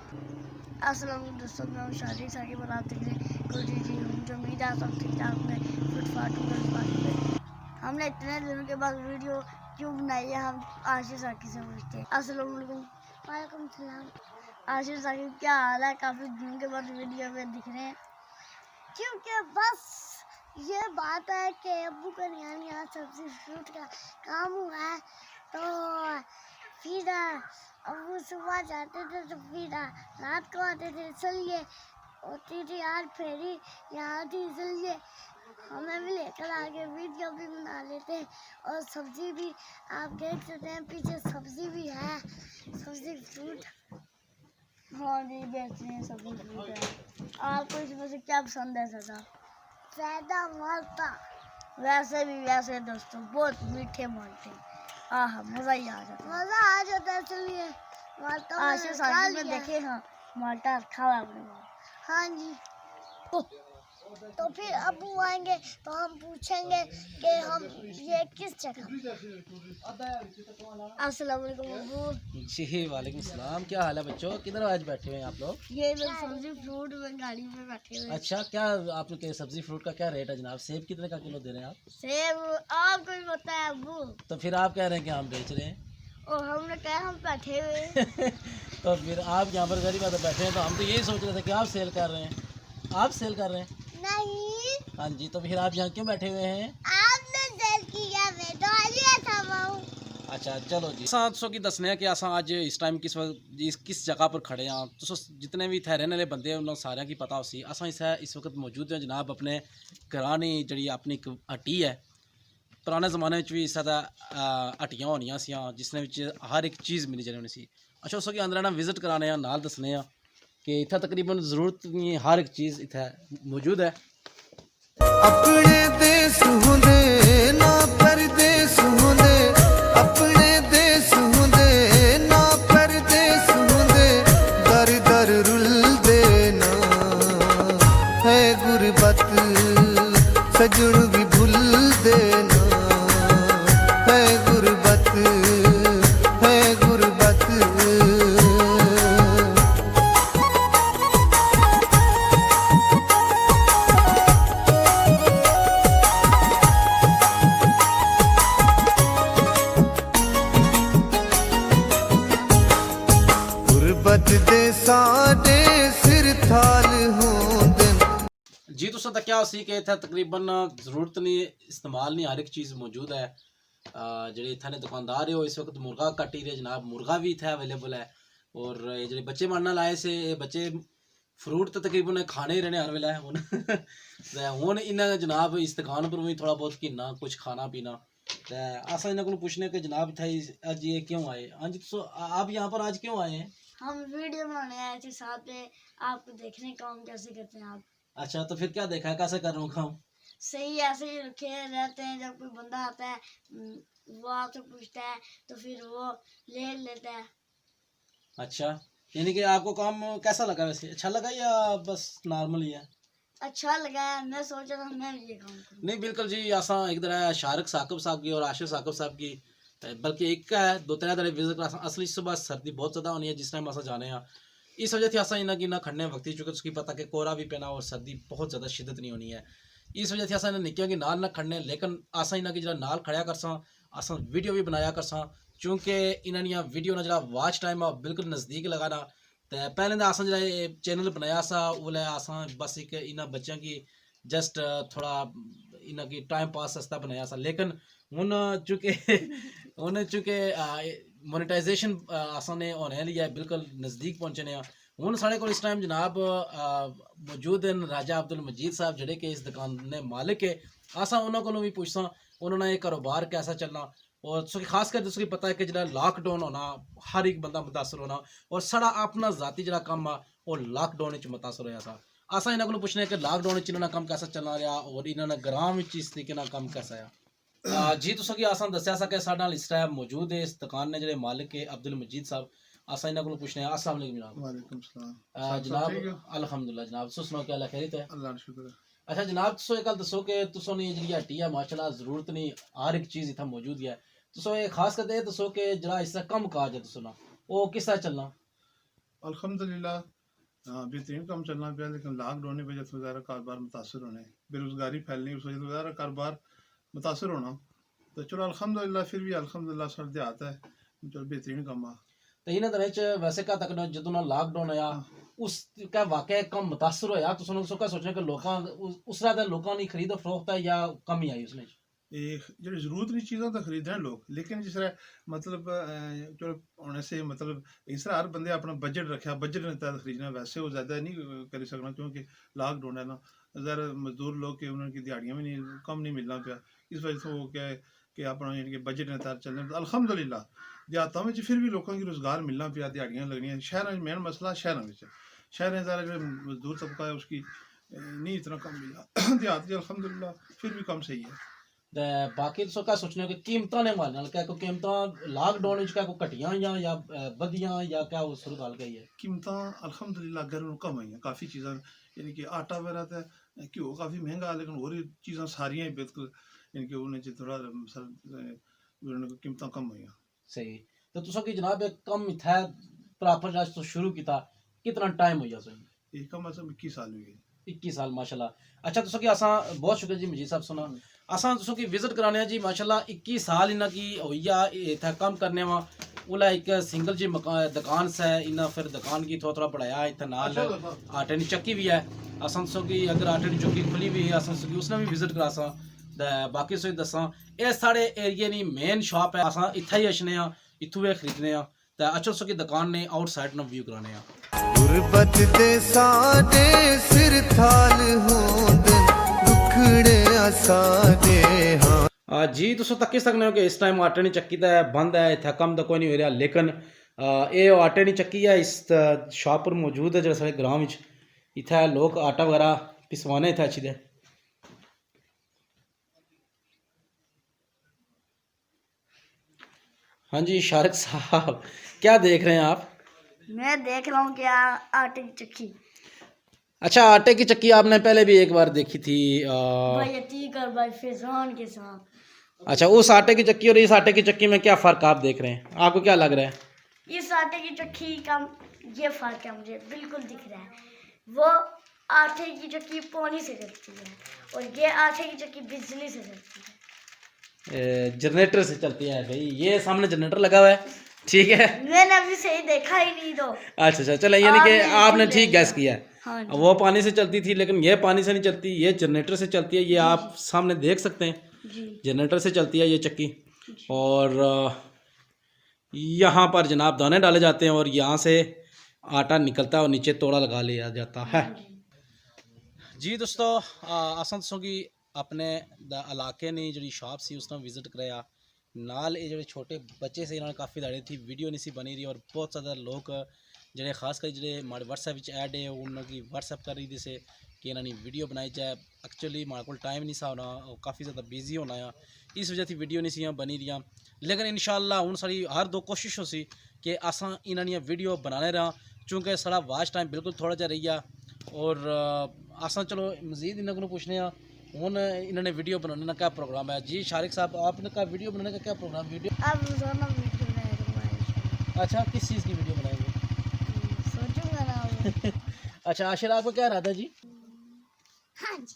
अस्सलाम वालेकुम दोस्तों, मैं शादी साकी बनाते हैं कुछ जी हूँ जो उम्मीद है सब ठीक ठाक में फिटफाट में। हमने इतने दिनों के बाद वीडियो क्यों बनाई है, हम आशीष साकी से पूछते हैं। अस्सलाम वालेकुम। वालेकुम सलाम। आशीष साकी क्या हाल है? काफ़ी दिनों के बाद वीडियो में दिख रहे हैं। क्योंकि बस ये बात है कि अब्बू का यहाँ सब्जी फ्रूट का काम हुआ है, तो फिर अब्बू सुबह जाते थे तो फिर रात को आते थे, इसलिए होती थी यार फेरी यहाँ थी, इसलिए हमें भी लेकर आगे वीडियो भी बना लेते और सब्जी भी आप देख सकते हैं, पीछे सब्जी भी है, सब्जी फ्रूट। हाँ जी, बेचते हैं सब्जी फ्रूट है। आपको इसमें से क्या पसंद है सदा? ज़्यादा माल्टा। वैसे दोस्तों बहुत मीठे माल्टे, आह मज़ा ही आ जाता है। चलिए माल्टा आशीष में देखे, हाँ माल्टा रखा हुआ अपने। हाँ जी, तो फिर अब्बू आएंगे तो हम पूछेंगे कि हम ये किस जगह। अस्सलाम वालेकुम अब्बू। जी वालेकुम सलाम। क्या हाल है बच्चों? किधर आज बैठे हुए हैं आप लोग? ये लोग सब्जी फ्रूट में गाड़ी में बैठे हुए। अच्छा, क्या आप लोग के सब्जी फ्रूट का क्या रेट है जनाब? सेब कितने का किलो दे रहे हैं आप? सेब आपको भी पता है अब्बू। तो फिर आप कह रहे हैं कि हम बेच रहे हैं और हमने कहा हम बैठे हुए। तो फिर आप यहाँ पर गरीब आदमी बैठे हैं, तो हम तो यही सोच रहे थे कि आप सेल कर रहे हैं। आप सेल कर रहे हैं? नहीं। हाँ जी, तो फिर आप यहाँ क्यों बैठे हुए हैं? आपने सेल किया, मैं तो आलिया था। अच्छा चलो जी, सो की दसने कि अस अज इस टाइम किस जगह पर खड़े हाँ, तो जितने भी इतने रहने वाले बंदे उन्होंने सारे की पता उसी अस इस वक्त मौजूद हैं जनाब अपने घरानी जी अपनी एक हट्टी है। पुराने ज़माने भी इस हट्टियां होनियां सी जिसने हर एक चीज़ मिली जानी सी। अच्छा उस अंदर ना विजिट कराने नाल दसने कि इतना तकरीबन ज़रूरत हर एक चीज़ इतना मौजूद है। अपने देश हुंदे ना परदेस हुंदे, अपने देश हुंदे ना परदेस हुंदे, दर दर रुलदे ना है गुरबत सजन भी भूल देना है गुरबत है गुरबत। जी तो सदा क्या सी कि इतना तकरीबन जरूरत नहीं इस्तेमाल नहीं हर एक चीज़ मौजूद है। जेडे इतने दुकानदार है वो इस वक्त मुर्गा कटी रहे जनाब, मुर्गा भी इतना अवेलेबल है। और ये जो बच्चे मारना लाए से बच्चे फ्रूट तो तकरीबन खाने ही रहने आने वाला है हूँ इन्हें जनाब इस दुकान पर भी थोड़ा बहुत किन्ना कुछ खाना पीना। तो असा इन्होंने को पूछने के जनाब था आज ये क्यों आए? हाँ जी, तो आप यहाँ पर आज क्यों आए हैं? हम वीडियो बनाने आए थे साथ में, आपको देखने का हम कैसे करते हैं आप। अच्छा, तो फिर क्या देखा है, कैसे कर रहा हूँ काम? सही ऐसे ही रखे रहते हैं, जब कोई बंदा आता है वो आपसे पूछता है तो फिर वो ले लेता है। अच्छा, यानी कि आपको काम कैसा लगा? वैसे अच्छा लगा या बस नॉर्मल ही है? अच्छा लगा है, मैं सोचा था मैं ये काम करूं। नहीं बिल्कुल जी, असा एक तरह शारिक साकिब साहब की और आशिफ साकिब साहब की बल्कि एक का है, दो तरह तरह विजिट कर असली सुबह सर्दी बहुत ज़्यादा होनी है जिस टाइम असा जाने हैं। इस वजह से असा इन्हें कि ना खड़ने वक्ती चुके उसकी पता कि कोहरा भी पैना और सर्दी बहुत ज़्यादा शिद्दत नहीं होनी है। इस वजह से असा इन्हें निक्कियों की नाल ना खड़ने, लेकिन असा इन्हें की जरा नाल खड़िया कर सा, असा वीडियो भी बनाया कर सा, चूँकि इन्होंने वीडियो ना जरा वॉच टाइम बिल्कुल नज़दीक लगाना। तो पहले तो असा जरा चैनल बनाया सा वो असा बस एक इन्होंने बच्चों की जस्ट थोड़ा इन्हों की टाइम पास सस्ता बनाया सा, लेकिन हूँ चूँकि मोनेटाइजेशन असा ने होने लिया है, बिल्कुल नज़दीक पहुँचने हूँ साढ़े को इस टाइम जनाब मौजूद हैं राजा अब्दुल मजीद साहब जेडे कि इस दुकान ने मालिक है। असा उन्होंने को भी पूछसा उन्होंने ये कारोबार कैसा चलना, और खास कर उसकी पता है कि जो लॉकडाउन होना हर एक बंदा मुतासर होना, और साड़ा अपना जाती जो काम आ वो लॉकडाउन मुतासर होया सा। असा इन्होंने को पूछने कि लॉकडाउन इन्होंने काम कैसा चलना रहा और इन्होंने ग्राम इस तरीके काम कैसा है। जी तुस असा दसिया सा कि साढ़े इस टाइम मौजूद है इस दुकान ने जो मालिक है अब्दुल मजीद साहब। असा इन्होंने को पूछने अस्सलाम वालेकुम जनाब। वालेकुम सलाम जनाब अल्हम्दुलिल्लाह जनाब, तुस सुनाओ क्या खैरियत है? अल्लाह का शुक्र है। अच्छा जनाब, तुसो एक गल दसो कि तुसो ने जी हट्टी है माशाल्लाह जरूरत नहीं हर एक चीज़ इतना मौजूद है, तुसो ये खास करके दसो कि जरा इसका कम काज है तुसो ना वो किस तरह चलना? अल्हम्दुलिल्लाह बेहतरीन काम चलना पाया, लेकिन लॉकडाउन की वजह से ज़्यादा कारोबार मुतासर होने, बेरोज़गारी फैलनी, उस वजह से ज़्यादा कारोबार मुतासर होना। तो चलो अल्हम्दुलिल्लाह, फिर भी अल्हम्दुलिल्लाह सर दे आता है, चलो बेहतरीन काम आ। ਤੇ ਇਹਨਾਂ ਦਿਨਾਂ ਚ ਵੈਸੇ ਕਾ ਤੱਕ ਜਦੋਂ ਨਾ ਲਾਕਡਾਊਨ ਆਇਆ ਉਸ ਕਾ ਵਾਕਿਆ ਕੰਮ ਮੁਤਾਸਰ ਹੋਇਆ ਤੁਸੀਂ ਨੂੰ ਸੋਚਾ ਸੋਚਣਾ ਕਿ ਲੋਕਾਂ ਉਸ ਰਾਤ ਦੇ ਲੋਕਾਂ ਦੀ ਖਰੀਦ ਫਰੋਖਤ ਹੈ ਜਾਂ ਕਮੀ ਆਈ ਉਸਨੇ ਜਿਹੜੀ ਜ਼ਰੂਰਤ ਦੀ ਚੀਜ਼ਾਂ ਤਾਂ ਖਰੀਦਦੇ ਹਨ ਲੋਕ, ਲੇਕਿਨ ਜਿਸ ਤਰ੍ਹਾਂ ਮਤਲਬ ਚਲੋ ਹੁਣ ऐसे मतलब इस तरह हर बंदे अपना बजट रखा, बजट के तहत खरीदना, वैसे वो ज़्यादा नहीं कर सकना क्योंकि लॉकडाउन है ना, ज़रा मजदूर लोग के उनकी दिहाड़ियाँ भी नहीं कम नहीं मिलना पाया, इस वजह से वो क्या है कि अपना यानी कि बजट के तहत चलने। अल्हम्दुलिल्लाह देहातों में फिर भी लोगों की रोज़गार मिलना पाया, दिहाड़ियाँ लगनियाँ। शहरों में मेन मसला शहरों में, शहर ज़रा जो मजदूर तबका है उसकी नहीं इतना कम मिला, देहात अल्हम्दुलिल्लाह फिर भी कम सही है। ਤੇ ਬਾਕੀ ਤੁਸੀਂ ਕਾ ਸੋਚਣਾ ਕਿ ਕੀਮਤਾਂ ਨੇ ਵਾਲ ਨਾਲ ਕੋ ਕੀਮਤਾਂ ਲਾਕਡਾਊਨ ਵਿੱਚ ਕੋ ਘਟੀਆਂ ਜਾਂ ਵਧੀਆਂ ਜਾਂ ਕਿਆ ਉਸ ਸੁਰ ਗੱਲ ਗਈ ਹੈ कीमत अल्हम्दुलिल्लाह घर कम आई हैं, काफ़ी चीज़ा यानी कि आटा वगैरह तो घ्यो काफ़ी महंगा, लेकिन होर चीज़ां सारियां ही बिल्कुल यानी कि उन्हें च थोड़ा कीमत कम हुई। सही तो तुसा की जनाब एक कम था प्रॉपर राज तो शुरू किया कितना टाइम हो गया सही ये कम असल 21 साल हुई है। 21 साल माशाल्लाह। अच्छा तुसा की असा बहुत शुक्रिया जी मजीद साहब सुना असा तुसा की विजिट कराने जी माशाल्लाह 21 साल इना की होइया इथा काम करने वा उला एक सिंगल जी दुकान से इना फिर दुकान की थोड़ा थोड़ा बढ़ाया इतना नाल आटे की चक्की भी है असा तुसा की अगर आटे की चक्की खुली भी है असा तुसा की उसने भी विजिट करा सा बाकी सोई दसा ये साढ़े एरिया नी मेन शॉप है असा इत्थे ही अछने आ इत्थू वे खरीदने आ ते अच्छा तुसा की दुकान ने आउटसाइड ना व्यू कराने आ गुरबत दे साडे सिर थाल होंद दुखड़े साडे हां जी तुस तक्की सकने हो कि इस टाइम आटे नी चक्की तो बंद है इतना कम तो कोई नहीं हो रहा लेकिन ये आटे नी चक्की है इस शॉप पर मौजूद है जो साढ़े ग्राम में इतना लोग आटा वगैरह पिसवाने इतना अच्छी दे। हाँ जी शारिक साहब क्या देख रहे हैं आप? मैं देख रहा हूँ क्या आटे की चक्की। अच्छा आटे की चक्की आपने पहले भी एक बार देखी थी भाई अतीक और भाई फैजान के साथ। अच्छा उस आटे की चक्की और इस आटे की चक्की में क्या फ़र्क आप देख रहे हैं आपको क्या लग रहा है? इस आटे की चक्की का ये फ़र्क है मुझे बिल्कुल दिख रहा है, वो आटे की चक्की पानी से चलती है और ये आटे की चक्की बिजली से चलती है, जनरेटर से चलती है भाई ये सामने जनरेटर लगा हुआ है ठीक है मैंने अभी सही देखा ही नहीं तो। अच्छा अच्छा चलो यानी कि आपने ठीक गैस किया है। हाँ जी। वो पानी से चलती थी लेकिन ये पानी से नहीं चलती ये जनरेटर से चलती है ये आप सामने देख सकते हैं जी जनरेटर से चलती है ये चक्की और यहाँ पर जनाब दाने डाले जाते हैं और यहाँ से आटा निकलता है और नीचे तोड़ा लगा लिया जाता है। जी दोस्तों असां दसो कि अपने इलाके ने जी शॉप सी उसने विजिट कराया नाल ये जो छोटे बच्चे से इन्होंने काफ़ी दाड़ी थी वीडियो नहीं सी बनी रही और बहुत ज़्यादा लोग जो खास कर जो हमारे व्हाट्सएप ऐड है उनकी व्हाट्सएप कर रही जैसे कि इन्होंने वीडियो बनाई जाए एक्चुअली हमारे को टाइम नहीं सा होना काफ़ी ज़्यादा बिजी होना है इस वजह से वीडियो नहीं सी बनी रही लेकिन इंशाल्लाह हूँ सारी हर दो कोशिश हो सी कि असा इन्होंने वीडियो बनाने रहा चूँकि सारा वाच टाइम बिल्कुल थोड़ा जा रही है और असा चलो मज़ीद इन्होंने को पूछने हूँ इन्होंने वीडियो बनाने का क्या प्रोग्राम है। जी शारिक साहब आपने कहा वीडियो बनाने का क्या प्रोग्राम वीडियो अब रोजाना वीडियो बनाएगा। अच्छा किस चीज़ की वीडियो बनाएंगे सोचूंगा ना अच्छा आशिर आपको क्या इरादा जी? हाँ जी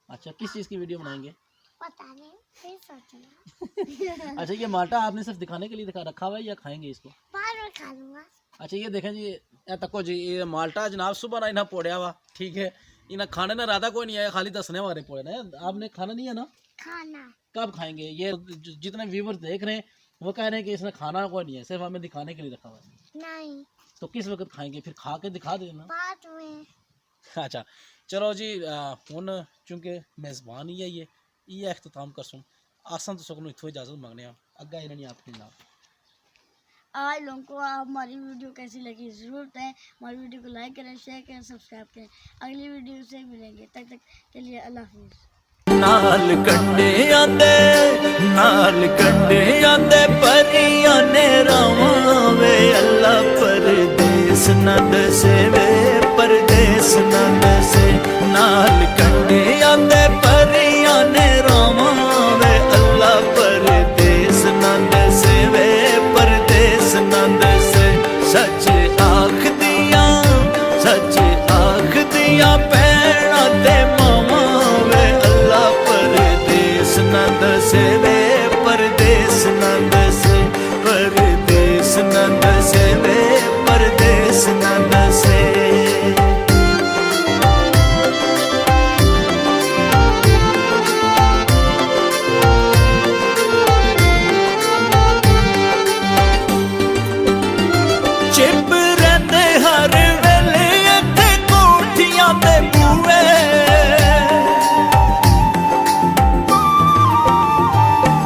अच्छा किस चीज़ की वीडियो बनाएंगे? पता नहीं फिर सोचूंगा। अच्छा ये माल्टा आपने सिर्फ दिखाने के लिए दिखा रखा हुआ है या खाएंगे इसको? बाद में खा लूंगा। अच्छा ये देखें जी तको जी ये माल्टा जनाब सुबह ना इन्हें पोड़िया हुआ ठीक है इन्हें खाने ना इरादा कोई नहीं है खाली दसने वाले पोड़े ना आपने खाना नहीं है ना खाना कब खाएंगे ये जितने व्यूवर्स देख रहे हैं वो कह रहे हैं कि इसने खाना कोई नहीं है सिर्फ हमें दिखाने के लिए रखा हुआ है नहीं तो किस वक्त खाएंगे फिर खा के दिखा देना बाद में। अच्छा चलो जी हूँ चूँकि मेज़बान ही है ये अख्ताम कर सुन आसान तो सकूँ इतों इजाज़त मांगने अग्गा इन्होंने आपके जनाब आज लोगों को आप हमारी वीडियो कैसी लगी ज़रूर बताएं, हमारी वीडियो को लाइक करें शेयर करें सब्सक्राइब करें। अगली वीडियो से मिलेंगे तब तक के लिए अल्लाह हाफ़िज़। नाल कंडे आंदे परियां ने रावे अल्लाह परदेस न दसे वे परदेस न दसे नाल कंडे आंदे परियां ने रावे अल्लाह परदेस न दसे वे परदेस न दसे सच आखदी दसे वे परदेस न दसे चिप रहते हर वेले इत्थे कोठियां दे बूए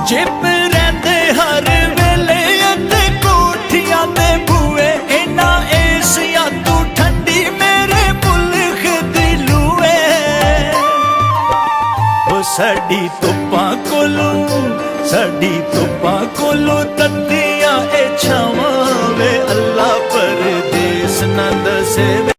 चिप रहते हर वेले इत्थे कोठियां दे बूए इना एसिया तू ठंडी मेरे मुल्क दी लूए ओ साडी धुप्पां कोलों तत्तियां ए छावां वे अल्लाह परदेस न दसे